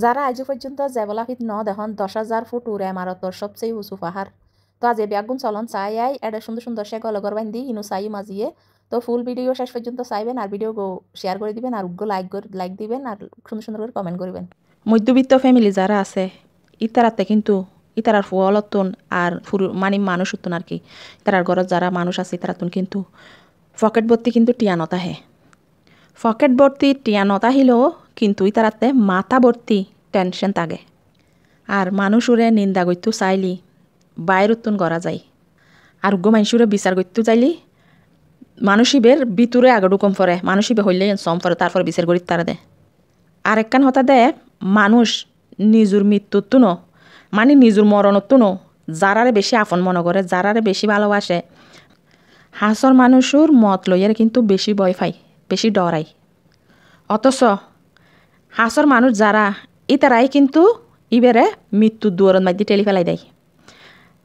যারা আজ পর্যন্ত জেবলাফিত ন দেখুন 10,000 ফুট উড়ে এমারতর সবচেয়ে উঁচু পাহাড়। তো আজ এই ব্যাগুন চলন চাই আই এটা সুন্দর সুন্দর সে গলগর বান্ধি ইনু চাই মাজিয়ে। তো ফুল ভিডিও শেষ পর্যন্ত চাইবেন আর ভিডিও শেয়ার করে দিবেন আর উগ্র লাইক দিবেন আর সুন্দর সুন্দর করে কমেন্ট করবেন। মধ্যবিত্ত ফ্যামিলি যারা আছে ইতারাতে কিন্তু ইতারার ফুয়ালতন আর মানে মানুষ উত্তন আর কি ইতারার ঘরত যারা মানুষ আছে ইতারাতন কিন্তু পকেট ভর্তি কিন্তু টিয়া নতাহে পকেট ভর্তি টিয়া নতাহিলেও কিন্তু ইতারাতে মাথা ভর্তি টেনশন থাকে আর মানুষরে নিন্দা করতে চাইলি বাইর উত্তন করা যায় আর মানুষরে বিচার করতে চাইলি মানুষিবের ভিতরে আগডুকম পরে মানুষিবে হইলে সম পরে তারপরে বিচার করি তারা দে আর একখান হতা দে মানুষ নিজুর মৃত্যুত্ব ন মানে নিজুর মরণত্ব ন যারারে বেশি আপন মনে করে যারারে বেশি ভালোবাসে হাসর মানুষের মত লইয়ার কিন্তু বেশি ভয় পাই বেশি ডরাই অথচ হাসর মানুষ যারা ইতারাই কিন্তু ইবেরে মৃত্যুর দুয়ারের মধ্যে টেলি ফেলাই দেয়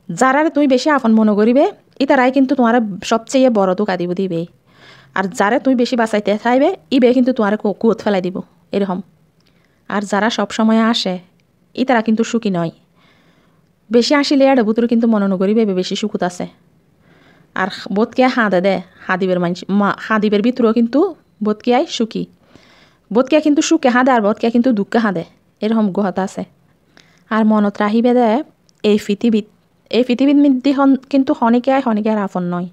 যারারে তুমি বেশি আপন মনে করিবে ইতারাই কিন্তু তোমার সবচেয়ে বড় ধোকা দিব দিবে আর যারে তুমি বেশি বাঁচাইতে চাইবে ইবে কিন্তু তোমার কুয়ত ফেলাই দিব এরকম আর যারা সব সময় আসে ইতারা কিন্তু সুখী নয় বেশি আসিলে আর ভিতরে কিন্তু মনে নকরিবে বেশি সুখত আছে আর বোধকে হাঁদে দে হাদিবের মানুষ হাদিবের ভিতরেও কিন্তু বোধকিয়াই সুখী বোধকে কিন্তু সুখে হাঁদে আর বোধকে কিন্তু দুঃখে হাঁদে এরকম গহতা আছে আর মনত রাহিবে দে এই পৃথিবীর মধ্যে কিন্তু হনিকে আর আপন নয়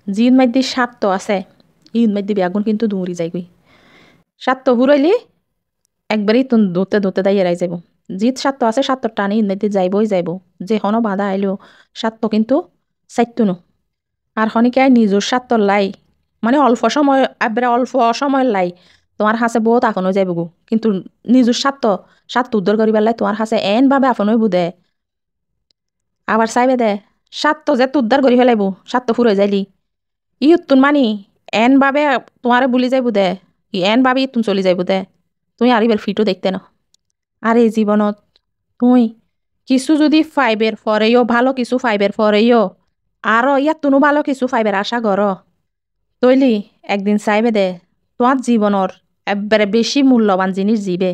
জিদ মধ্যে স্বার্থ আছে ঈদ মধ্যে বেগুন কিন্তু দৌড়ি যাইগই স্বার্থ হুরাইলি একবারই তুন দৌতে দাঁড়িয়ে রাই যাব জিত স্বার্থ আছে স্বার্থ টানি ঈদ মধ্যে যাইব যে হনো বাধা আইলেও স্বার্থ কিন্তু চাইতুনো আর হনিকে নিজের স্বার্থ লাই মানে অল্প সময় লাই তোমার হাসে বহুত আপন হয়ে যাইব গো কিন্তু নিজের স্বার্থ উদ্ধার করিবার লাই তোমার হাসে এন ভাবে আপন হইব দে আবার চাইবে দে স্বার্থ যে উদ্ধার করি ফেলাইব স্বার্থ ফুরে যাইলি তুন মানি এন ভাবে তোমারে বুলি যাইব দে এন ভাবে তুন চলি যাইব দে তুই আর এবার ফিটও দেখতে না আর এই জীবনত তুই কিছু যদি ফাইবের ফরেও ভালো কিছু ফাইবের ফরেও আরো ইয়াত তুনো ভালো কিছু ফাইবের আশা কর তৈলি একদিন চাইবে দে তোমার জীবনের একবারে বেশি মূল্যবান জিনিস জিবে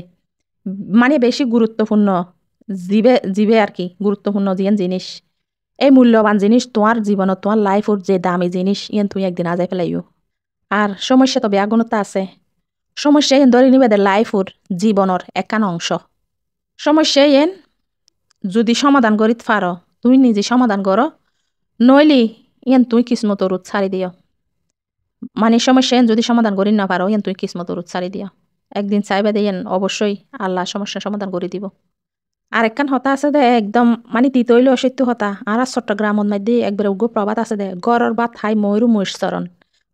মানে বেশি গুরুত্বপূর্ণ জিবে আর কি গুরুত্বপূর্ণ জিনিস এই মূল্যবান জিনিস তোমার জীবনত তোমার লাইফর যে দামি জিনিস ইয়ান তুই একদিন আজাই ফেলাইও আর সমস্যা তো বেয়াগুণতা আছে সমস্যা এন ধরে নিবে দে লাইফর জীবনের একান অংশ সমস্যা এন যদি সমাধান করিত পারো তুই নিজে সমাধান করো নইলি ইয়ান তুই কিসমত রোদ ছাড়ি দিও মানে সমস্যা এন যদি সমাধান করি না পারো ইয়ান তুই কিসমত রোদ ছাড়ি দিও একদিন চাইবে দে অবশ্যই আল্লাহ সমস্যা সমাধান করে দিব আর একখান হতা আছে দে একদম মানে তিতইল অসত্য হতা আর চট্টগ্রামত মধ্যে একবারে উগ্র প্রবাদ আছে দে গড়র বাত হাই ময়ূর মহিষচরণ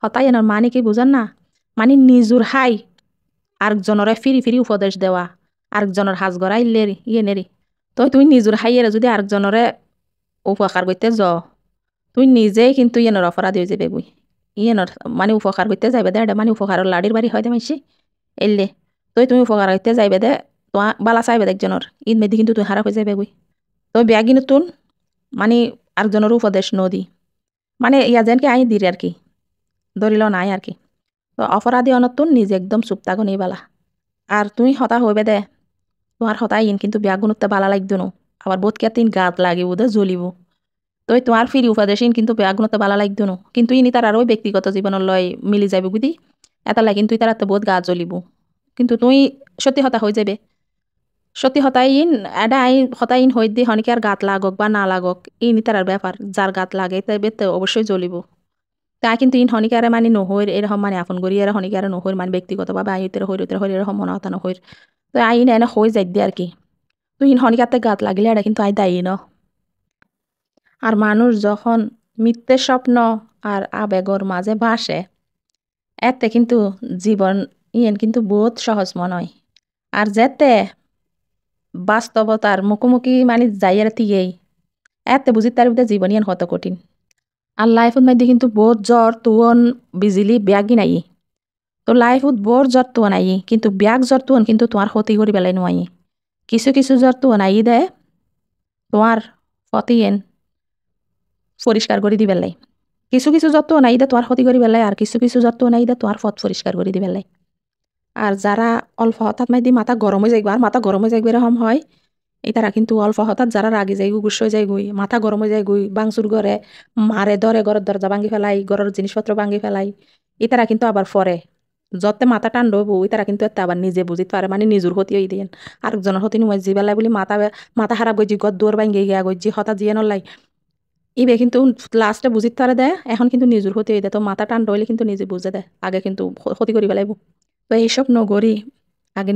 হতাই এনার মানে কি বুঝান না মানে নিজুর হাই আরেকজনরে ফিরি উপদেশ দেওয়া আরেকজনের হাজ গড়া ইল্লেরি ইয়ে নেরি তুই নিজুর হাইয়ের যদি আরেকজনরে উপকার করতে তুই নিজেই কিন্তু ইয়েনের অপরাধ হয়ে যাবে বুই ইয়েনের মানে উপকার করতে যাইবে দে মানে উপকারের লাড়ির বাড়ি হয় দে মাইসি এলে তুমি উপকার করতে যাইবে দে তোমার বালা চাইবে একজনের ঈদ মেদি কিন্তু তুই খারাপ হয়ে যাবে গুই তুই বেগি নতুন মানে আরেকজনের উপদেশ নদী মানে ইয়া যেন কি আই দিরে আর কি ধরিল নাই আর কি তো অপরাধী অনতুন নিজে একদম চুপতাগো নেই বালা আর তুই হতা হইবে দে তোমার হতা ইন কিন্তু বেগুনতে বালা লাগতো নো আবার বোধ কে তিন গাত লাগিব দে জ্বলিব তোমার ফিরি উপদেশ ইন কিন্তু বেগুনতে বালা লাগতো নো কিন্তু ইনি তার আরো ব্যক্তিগত জীবনের লয় মিলি যাবে বুঝি এটা লাগে কিন্তু তার বহুত গাত জ্বলিব কিন্তু তুই সত্যি হতা হয়ে যাবে সত্যি হতাইন হতাইন হই দি হনিকে আর গাত লাগক বা না লাগক ইনি তার ব্যাপার যার গাত লাগে তাই বেতে অবশ্যই জ্বলিব তা কিন্তু ইন হনিকারে মানে নহইর এরকম মানে আপন করি আর হনিকারে নহইর মানে ব্যক্তিগতভাবে আইতের হইর এরকম মনে হতা নহইর তো আইন এনে হয়ে যাই দি আর কি তুই ইন হনিকাতে গাত লাগলে এটা কিন্তু আই দায়ী ন আর মানুষ যখন মিথ্যে স্বপ্ন আর আবেগর মাঝে ভাসে এতে কিন্তু জীবন ইয়েন কিন্তু বহুত সহজ মনে হয় আর যেতে বাস্তবতার মুখোমুখি মানে যাইয়ার তিয়েই এতে বুঝি তার ভিতরে জীবন ইয়ান হত কঠিন আর লাইফত মধ্যে কিন্তু বহুত জ্বর তুয়ন বিজিলি ব্যাগই নাই তো লাইফত বৰ জ্বর তুয়ন আই কিন্তু ব্যাগ জ্বর তুয়ন কিন্তু তোমার ক্ষতি করি পেলাই নোয়াই কিছু জ্বর তুয়ন আই দে তোমার ফতিয়েন পরিষ্কার করে দি পেলাই কিছু জ্বর তুয়ন আই দে তোমার ক্ষতি করি পেলাই আর কিছু জ্বর তুয়ন আই দে তোমার ফত পরিষ্কার করে দি পেলাই আর যারা অল্প হঠাৎ মাই দি মাথা গরম হয়ে যাইব আর মাথা গরম হয়ে যাইব এরকম হয় এটারা কিন্তু অল্প হঠাৎ যারা রাগি যাইগু গুস্স হয়ে যাইগুই মাথা গরম হয়ে যাইগুই বাংসুর ঘরে মারে ধরে ঘরের দরজা ভাঙ্গি ফেলাই ঘরের জিনিসপত্র ভাঙ্গি ফেলাই এটারা কিন্তু আবার ফরে যতে মাথা টান্ড হইব তারা কিন্তু এতে আবার নিজে বুঝিতে পারে মানে নিজের ক্ষতি হয়ে দিয়েন আরেকজনের ক্ষতি নুমাই জি বেলায় বলি মাথা খারাপ গজি গদ দৌড় ভাঙ্গি গিয়া গজি হঠাৎ জিয়ে নলাই ইবে কিন্তু লাস্টে বুঝিতে পারে দেয় এখন কিন্তু নিজের ক্ষতি হয়ে দেয় তো মাথা টান্ড হইলে কিন্তু নিজে বুঝে দেয় আগে কিন্তু ক্ষতি করি ফেলাইব তো এইসব নগরী আগে